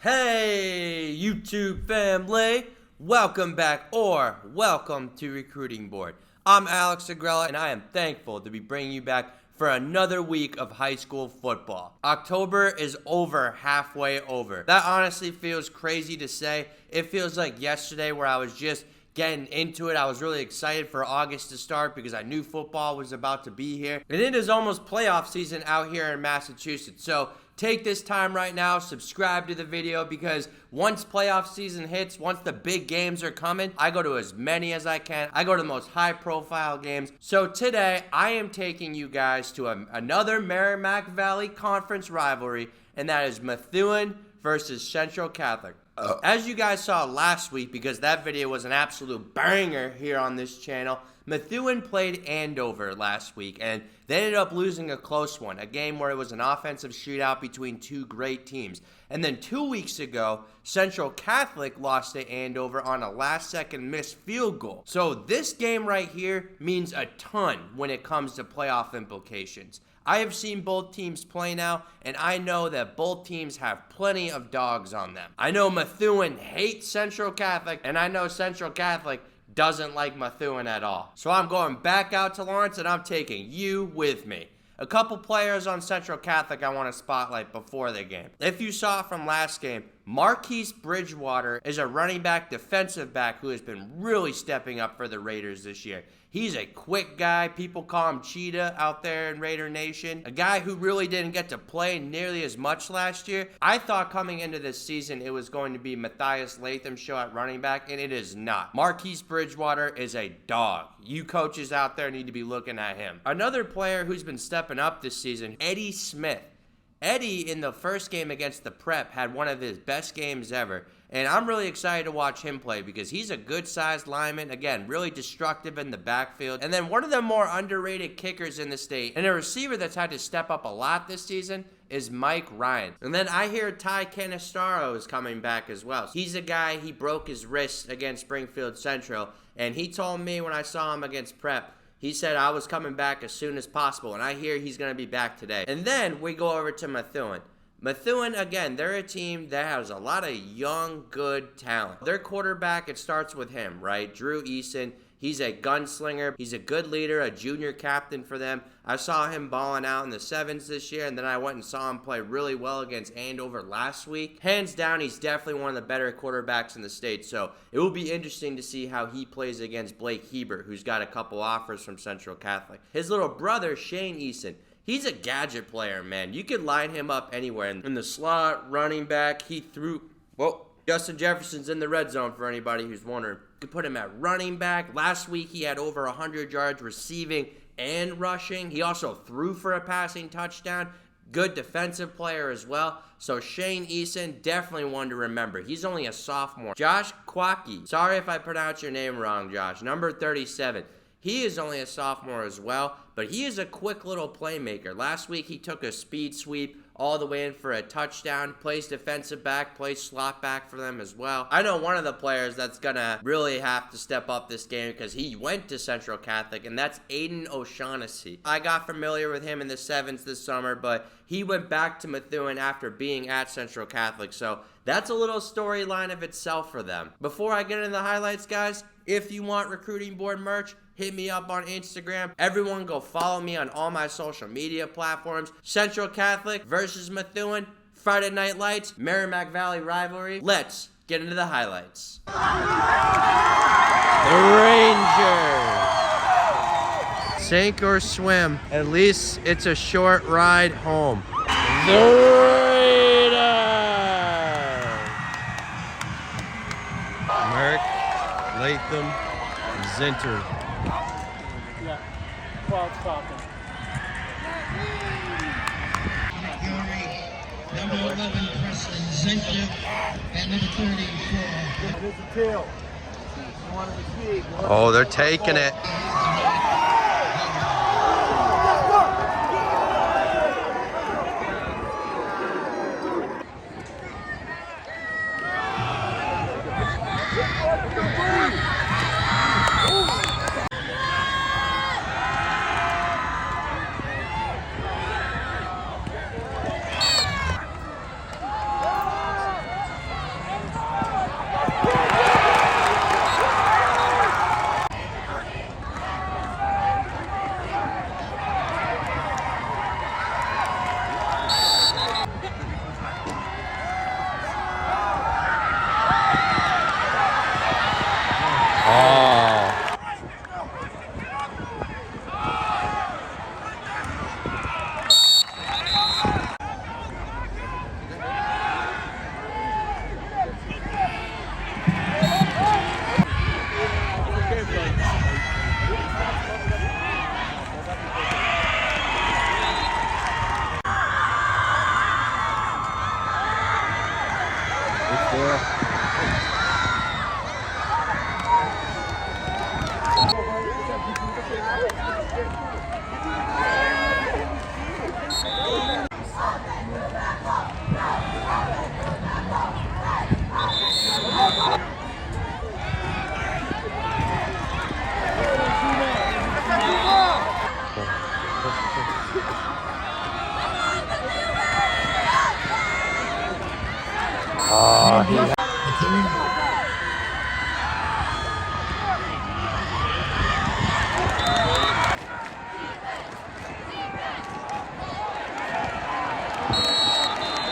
Hey, YouTube family! Welcome back or welcome to Recruiting Board. I'm Alex Agrella and I am thankful to be bringing you back for another week of high school football. October is halfway over. That honestly feels crazy to say. It feels like yesterday where I was just getting into it. I was really excited for August to start because I knew football was about to be here. And it is almost playoff season out here in Massachusetts. So take this time right now, subscribe to the video, because once playoff season hits, once the big games are coming, I go to as many as I can. I go to the most high profile games. So today, I am taking you guys to another Merrimack Valley Conference rivalry, and that is Methuen versus Central Catholic. As you guys saw last week, because that video was an absolute banger here on this channel, Methuen played Andover last week, and they ended up losing a close one, a game where it was an offensive shootout between two great teams. And then 2 weeks ago, Central Catholic lost to Andover on a last-second missed field goal. So this game right here means a ton when it comes to playoff implications. I have seen both teams play now, and I know that both teams have plenty of dogs on them. I know Methuen hates Central Catholic, and I know Central Catholic doesn't like Methuen at all. So I'm going back out to Lawrence, and I'm taking you with me. A couple players on Central Catholic I want to spotlight before the game. If you saw from last game, Marquise Bridgewater is a running back, defensive back who has been really stepping up for the Raiders this year. He's a quick guy. People call him Cheetah out there in Raider Nation. A guy who really didn't get to play nearly as much last year. I thought coming into this season it was going to be Matthias Latham's show at running back, and it is not. Marquise Bridgewater is a dog. You coaches out there need to be looking at him. Another player who's been stepping up this season, Eddie Smith. Eddie, in the first game against the Prep, had one of his best games ever. And I'm really excited to watch him play because he's a good-sized lineman. Again, really destructive in the backfield. And then one of the more underrated kickers in the state, and a receiver that's had to step up a lot this season, is Mike Ryan. And then I hear Ty Canistaro is coming back as well. He's a guy, he broke his wrist against Springfield Central. And he told me when I saw him against Prep, he said I was coming back as soon as possible, and I hear he's going to be back today. And then we go over to Methuen. Methuen, again, they're a team that has a lot of young, good talent. Their quarterback, it starts with him, right? Drew Eason. He's a gunslinger. He's a good leader, a junior captain for them. I saw him balling out in the sevens this year, and then I went and saw him play really well against Andover last week. Hands down, he's definitely one of the better quarterbacks in the state, so it will be interesting to see how he plays against Blake Hebert, who's got a couple offers from Central Catholic. His little brother, Shane Eason, he's a gadget player, man. You could line him up anywhere. In the slot, running back, he threw... Whoa. Justin Jefferson's in the red zone for anybody who's wondering. You could put him at running back. Last week, he had over 100 yards receiving and rushing. He also threw for a passing touchdown. Good defensive player as well. So Shane Eason, definitely one to remember. He's only a sophomore. Josh Kwaki. Sorry if I pronounce your name wrong, Josh. Number 37. He is only a sophomore as well, but he is a quick little playmaker. Last week, he took a speed sweep all the way in for a touchdown, plays defensive back, plays slot back for them as well. I know one of the players that's going to really have to step up this game because he went to Central Catholic, and that's Aiden O'Shaughnessy. I got familiar with him in the sevens this summer, but he went back to Methuen after being at Central Catholic, so that's a little storyline of itself for them. Before I get into the highlights, guys, if you want Recruiting Board merch, hit me up on Instagram. Everyone go follow me on all my social media platforms. Central Catholic versus Methuen, Friday Night Lights, Merrimack Valley rivalry. Let's get into the highlights. The Rangers. Sink or swim. At least it's a short ride home. The Raiders. Merck, Latham, Zinter. Yeah, well, it's talking. Number 11, Preston Zinter, and number 34. It is a tail. You wanted to see. Oh, they're taking it. It's there.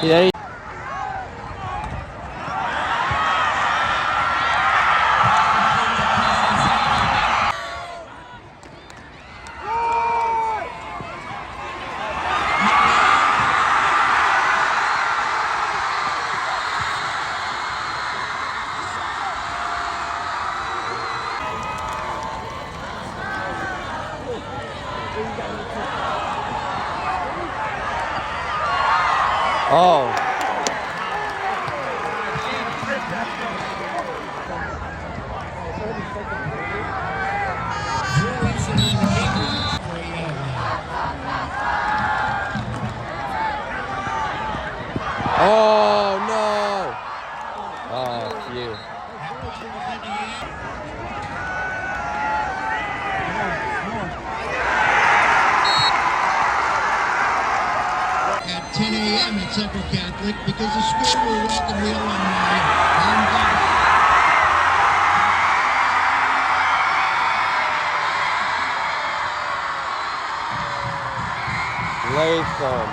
Yeah. Oh. Oh no. Oh, phew. At 10 a.m. at Central Catholic because the school will welcome the alumni. Latham.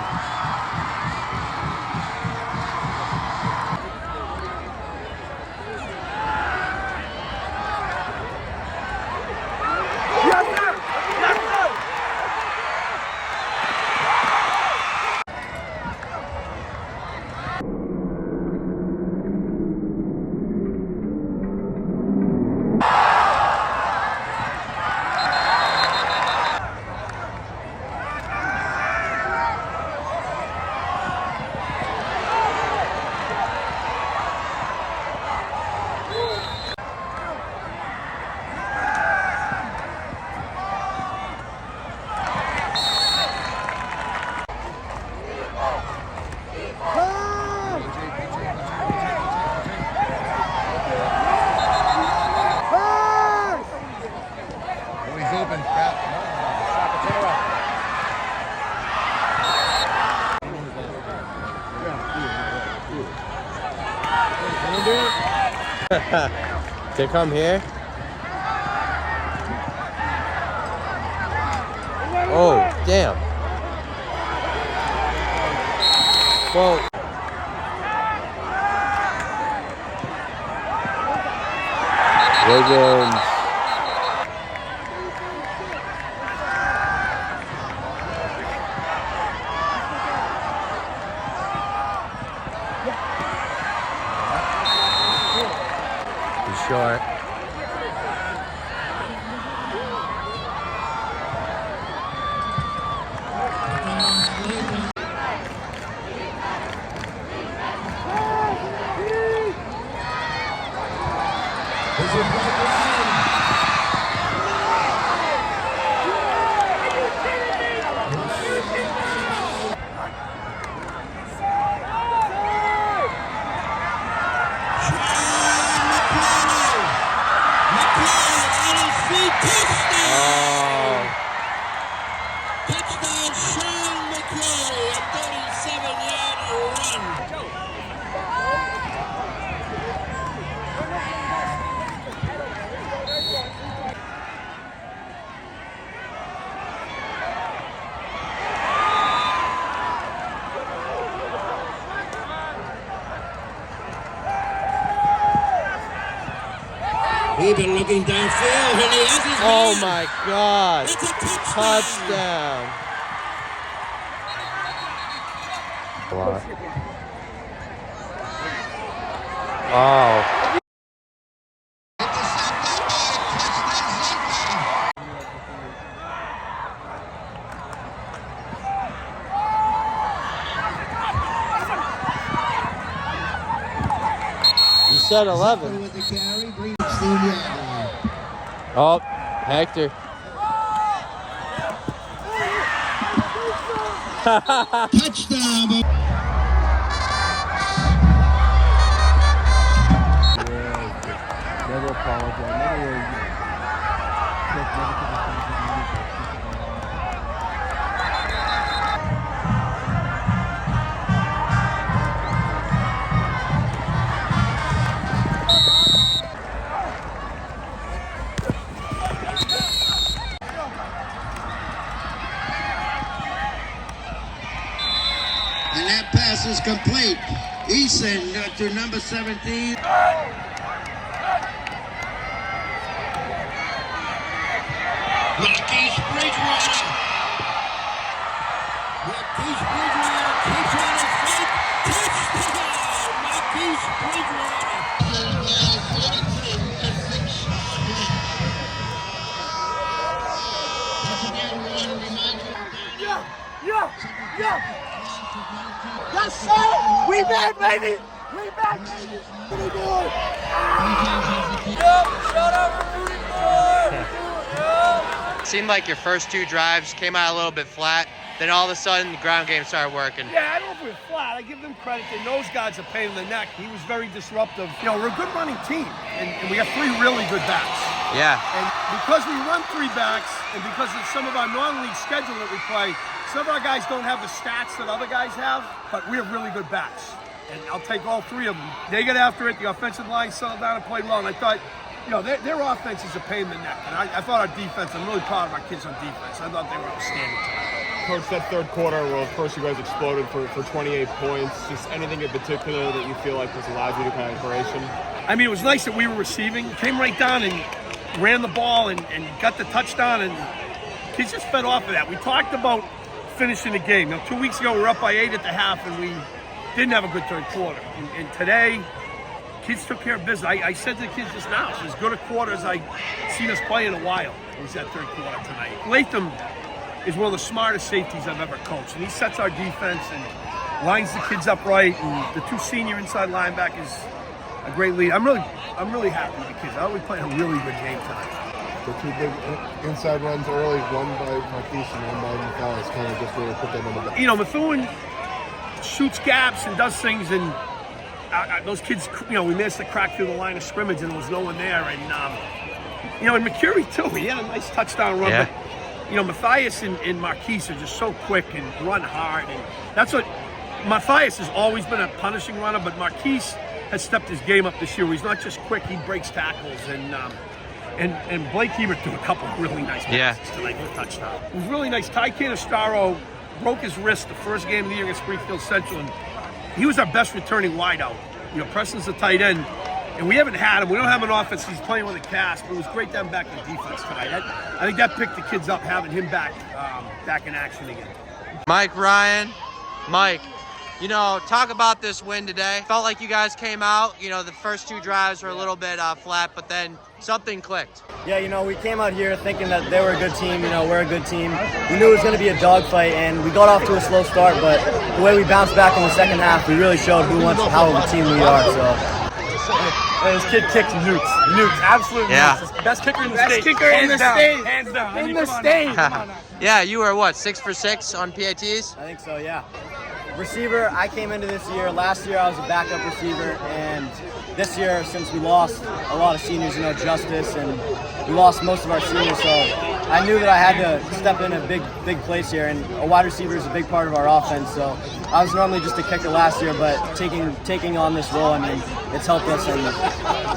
To come here? Oh, damn. Well, Wiggins. He's short. Oh. Touchdown, Sean McCoy, a 37-yard run. He's been looking downfield, and he has his Oh man. my God. It's a touchdown. Touchdown. Oh. said 11. With the carry, brings it to the line. Oh, Hector. Touchdown. Never apologize. And that pass is complete. Eason to number 17. Marquise Bridgewater. Marquise Bridgewater keeps on his feet. Touchdown! Marquise Bridgewater. Once again, we want to remind you of that. Yes, sir! We back, baby! We back, baby! What are we doing? Seemed like your first two drives came out a little bit flat. Then all of a sudden, the ground game started working. Yeah, I don't know if we're flat. I give them credit. The nose guard's a pain in the neck. He was very disruptive. You know, we're a good running team, and we have 3 really good backs. Yeah. And because we run 3 backs, and because of some of our non-league schedule that we play, some of our guys don't have the stats that other guys have, but we have really good backs. And I'll take all 3 of them. They got after it. The offensive line settled down and played well. And I thought, you know, their offense is a pain in the neck. And I thought our defense, I'm really proud of our kids on defense. I thought they were outstanding tonight. Coach, that third quarter, well, of course you guys exploded for 28 points. Just anything in particular that you feel like has allowed you to kind of inspiration? I mean, it was nice that we were receiving. Came right down and ran the ball and got the touchdown. And kids just fed off of that. We talked about finishing the game. Now, 2 weeks ago, we were up by 8 at the half, and we didn't have a good third quarter. And today, kids took care of business. I said to the kids just now, it's as good a quarter as I've seen us play in a while. It was that third quarter tonight. Latham is one of the smartest safeties I've ever coached, and he sets our defense and lines the kids up right. And the 2 senior inside linebackers, a great lead. I'm really happy with the kids. I thought we played a really good game tonight. The 2 big inside runs early, one by Marquise and one by Methuen, kind of just really put them in the back. You know, Methuen shoots gaps and does things, and those kids, you know, we managed to crack through the line of scrimmage, and there was no one there. And you know, and McCurry too, he had a nice touchdown run. Yeah. But, you know, Matthias and Marquise are just so quick and run hard, and that's what Matthias has always been, a punishing runner, but Marquise has stepped his game up this year. He's not just quick; he breaks tackles, and Blake Hebert threw a couple of really nice passes tonight for a touchdown. It was really nice. Ty Canistaro broke his wrist the first game of the year against Springfield Central, and he was our best returning wideout. You know, Preston's the tight end, and we haven't had him. We don't have an offense. He's playing with a cast, but it was great to have him back in defense tonight. I think that picked the kids up, having him back in action again. Mike Ryan. Mike, you know, talk about this win today. Felt like you guys came out, you know, the first 2 drives were a little bit flat, but then something clicked. Yeah, you know, we came out here thinking that they were a good team. You know, we're a good team. We knew it was going to be a dogfight, and we got off to a slow start, but the way we bounced back in the second half, we really showed how of a team we are. So, This kid kicked nukes, absolute nukes. Best kicker in the state. Best kicker in the state. Hands down. In the state. Yeah, you were what, 6 for 6 on PATs? I think so, yeah. Receiver, I came into this year. Last year I was a backup receiver, and this year, since we lost a lot of seniors, you know, Justice, and we lost most of our seniors, so I knew that I had to step in a big place here, and a wide receiver is a big part of our offense. So I was normally just a kicker last year, but taking on this role, I mean, it's helped us and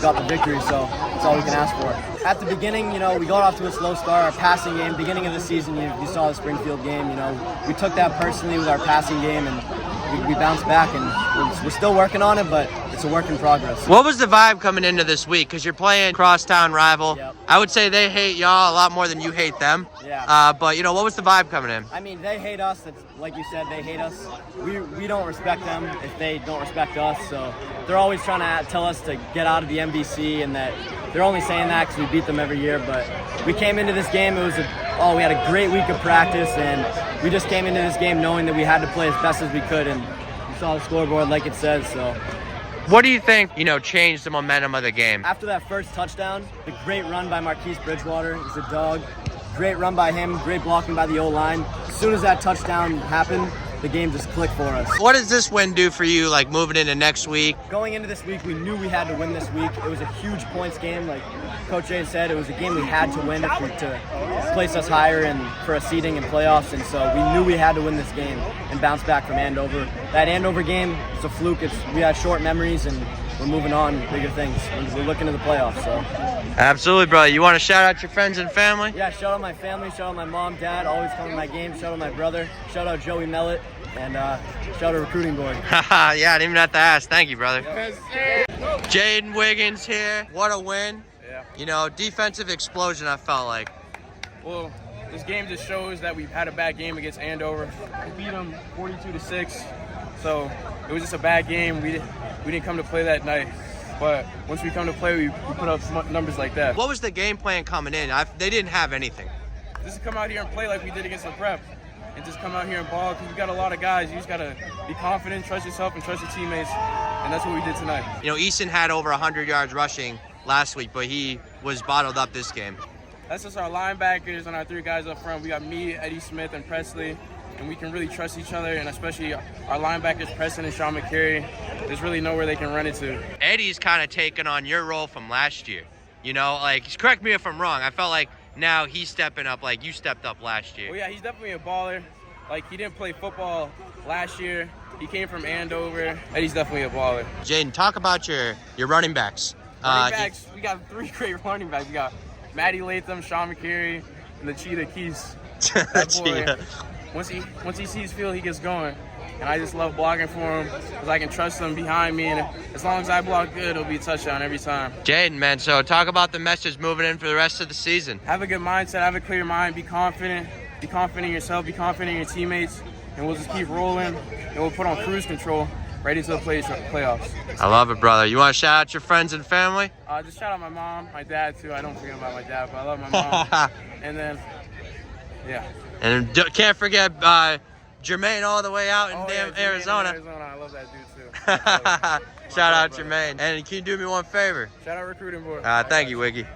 got the victory, so that's all we can ask for. At the beginning, you know, we got off to a slow start. Our passing game, beginning of the season, you saw the Springfield game, you know, we took that personally with our passing game, and we bounced back, and we're still working on it, but it's a work in progress. What was the vibe coming into this week? Because you're playing crosstown rival. Yep. I would say they hate y'all a lot more than you hate them. Yeah. But, you know, what was the vibe coming in? I mean, they hate us. That's, like you said, they hate us. We don't respect them if they don't respect us. So they're always trying to tell us to get out of the MVC, and that they're only saying that because we beat them every year. But we came into this game, we had a great week of practice, and we just came into this game knowing that we had to play as best as we could, and you saw the scoreboard like it says. So What do you think, changed the momentum of the game? After that first touchdown, the great run by Marquise Bridgewater, he's a dog. Great run by him, great blocking by the O-line. As soon as that touchdown happened, the game just clicked for us. What does this win do for you, like moving into next week? Going into this week, we knew we had to win this week. It was a huge points game. Like Coach Jay said, it was a game we had to win to place us higher and for a seeding in playoffs. And so we knew we had to win this game and bounce back from Andover. That Andover game, it's a fluke. We had short memories and we're moving on, bigger things. We're looking to the playoffs. So. Absolutely, brother. You want to shout out your friends and family? Yeah, shout out my family, shout out my mom, dad, always coming to my games, shout out my brother, shout out Joey Mellett, and shout out Recruiting Board. Yeah, I didn't even have to ask. Thank you, brother. Jaden Wiggins here. What a win. Yeah. Defensive explosion, I felt like. Well, this game just shows that we've had a bad game against Andover. We beat them 42-6. So it was just a bad game. We didn't come to play that night. But once we come to play, we put up numbers like that. What was the game plan coming in? They didn't have anything. Just to come out here and play like we did against the prep. And just come out here and ball, because we got a lot of guys. You just got to be confident, trust yourself, and trust your teammates. And that's what we did tonight. Easton had over 100 yards rushing last week, but he was bottled up this game. That's just our linebackers and our three guys up front. We got me, Eddie Smith, and Presley. And we can really trust each other, and especially our linebackers, Preston and Sean McCary. There's really nowhere they can run it to. Eddie's kind of taken on your role from last year. Correct me if I'm wrong. I felt like now he's stepping up like you stepped up last year. Well, yeah, he's definitely a baller. He didn't play football last year. He came from Andover. Eddie's definitely a baller. Jaden, talk about your running backs. We got three great running backs. We got Matty Latham, Sean McCary, and the Cheetah Keys. That boy, once he sees field, he gets going. And I just love blocking for him because I can trust him behind me. And as long as I block good, it'll be a touchdown every time. Jaden, man, so talk about the message moving in for the rest of the season. Have a good mindset, have a clear mind, be confident. Be confident in yourself, be confident in your teammates. And we'll just keep rolling. And we'll put on cruise control right into the playoffs. I love it, brother. You want to shout out your friends and family? Just shout out my mom, my dad, too. I don't forget about my dad, but I love my mom. And then, yeah. And can't forget Jermaine all the way out in Arizona. I love that dude, too. Shout out Jermaine. And can you do me one favor? Shout out Recruiting Board. Thank you, Wiggy.